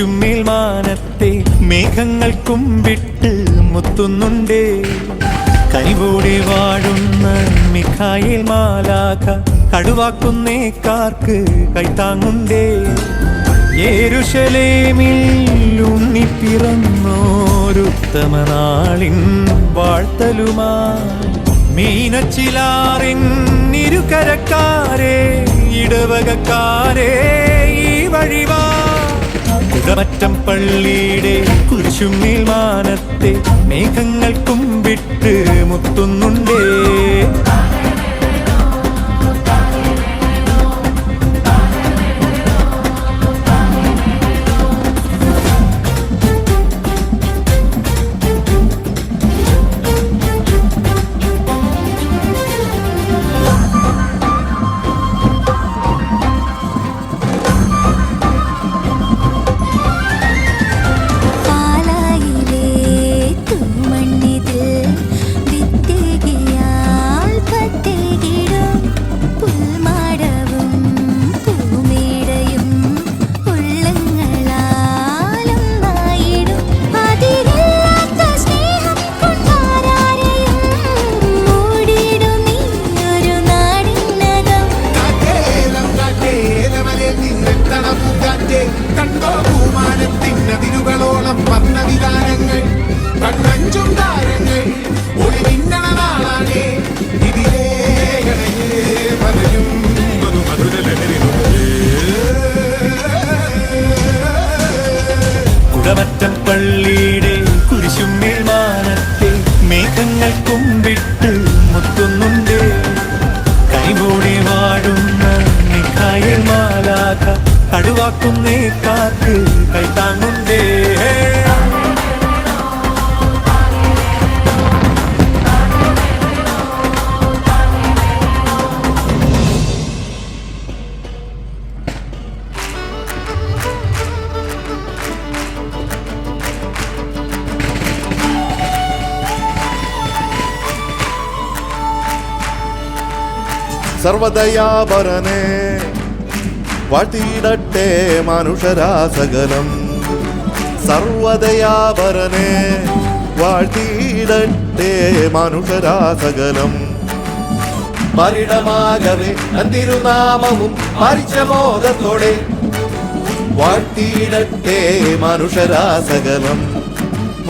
കുരിശുമേൽ മാനത്തെ മേഘങ്ങൾ കുമ്പിട്ട് മുത്തുന്നുണ്ടേ. കനിവോടെ വാഴുന്ന മിഖായേൽ മാലാഖ കടുവാക്കുന്നേക്കാർക്ക് കൈത്താങ്ങുണ്ടേ. യെരൂശലേമിൽ ഉണ്ണി പിറന്നോരുത്തമ നാളിൻ വാഴ്ത്തലുമായി മീനച്ചിലാറിൻ ഇരുകരക്കാരെ ഇടവകക്കാരെ ഈ വഴിവാ. കുടമറ്റം പള്ളിയുടെ കുരിശുമേൽ മാനത്തെ മേഘങ്ങൾ കുമ്പിട്ട് മുത്തുന്നുണ്ടേ. കുടമറ്റം പള്ളിയുടെ കുരിശുമേൽ മാനത്തെ മേഘങ്ങൾ കുമ്പിട്ട് മുത്തുന്നുണ്ടേ. കൈവോടെ വാഴുന്ന മിഖായേൽ മാലാഖ കടുവാക്കുന്നേക്കാർക്ക് കൈത്താങ്ങുണ്ടേ. സർവദയാപരനെ വാഴ്ത്തിയിടട്ടെ മനുഷ്യരാസകലം. സർവദയാപരനെ വാഴ്ത്തിയിടട്ടെ മനുഷ്യരാസകലം. പരിണമാകവേ തിരുനാമവും പരിചമോദത്തോടെ വാഴ്ത്തിയിടട്ടെ മനുഷ്യരാസകലം.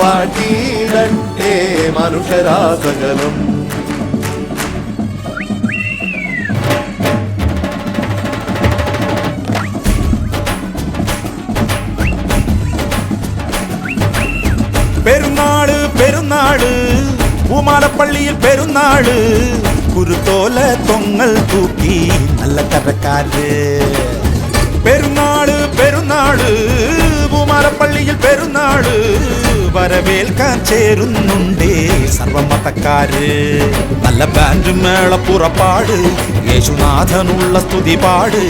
വാഴ്ത്തിയിടട്ടെ മനുഷ്യരാസകലം. പെരുന്നാള് പെരുന്നാള് പൂമാലപ്പള്ളിയിൽ പെരുന്നാള്. കുരുത്തോല തൊങ്ങൽ തൂക്കി നല്ല കരക്കാര്. പെരുന്നാള് പെരുന്നാള് പൂമാലപ്പള്ളിയിൽ പെരുന്നാള്. വരവേൽക്കാൻ ചേരുന്നുണ്ടേ സർവമതക്കാര്. നല്ല ബാൻഡ് മേള പുറപ്പാട് യേശുനാഥനുള്ള സ്തുതിപാട്.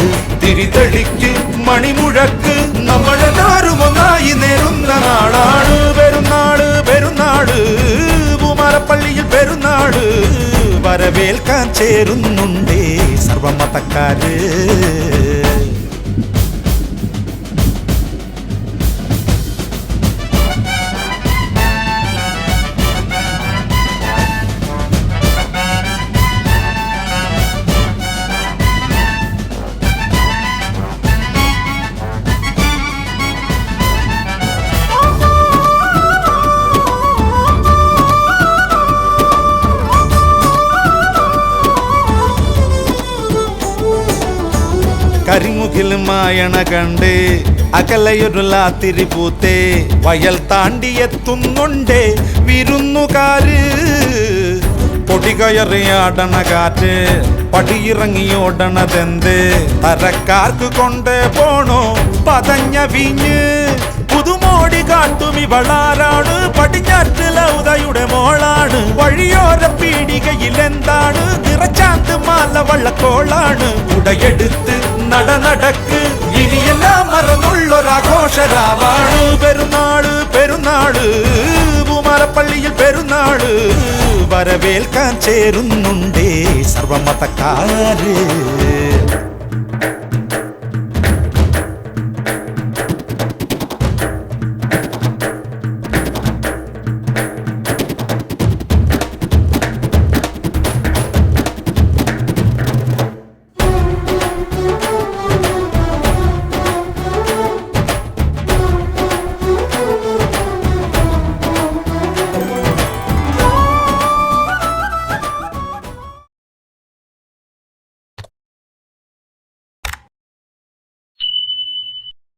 തിരിതെളിക്ക് മണിമുഴക്ക് നമ്മളെല്ലാരും ഒന്നായി നേരുന്ന നാടാണ് പെരുന്നാള്. പെരുന്നാള് പൂമാലപ്പള്ളിയിൽ പെരുന്നാള്. വരവേൽക്കാൻ ചേരുന്നുണ്ടേ സർവമതക്കാര്. കരിമുകിൽ മായണ കണ്ട് അകലയൊരു ലാത്തിരി പൂത്തേ. വയൽ താണ്ടിയെത്തുന്നുണ്ടേ വിരുന്നുകാര്. പൊടികയറിയാടണ കാറ്റ് പടിയിറങ്ങിയോടണതെന്ത്. തരക്കാർക്ക് കൊണ്ടേ പോണോ പതഞ്ഞ വീഞ്ഞ്. പുതുമോടി കാട്ടും ഇവളാരാണ്. പടിഞ്ഞാറ്റ് ലൗതയുടെ മോളാണ്. വഴിയോര പീടികയിൽ എന്താണ് നിറച്ചാന്ത് മാല വള്ളക്കോളാണ്. ഉടയെടുത്ത് നടക്ക് ഇനിയെല്ലാം മറന്നുള്ളൊരാഘോഷരാവാണ് പെരുന്നാള്. പെരുന്നാള് പൂമാലപ്പള്ളിയിൽ പെരുന്നാള്. വരവേൽക്കാൻ ചേരുന്നുണ്ടേ സർവമതക്കാര്.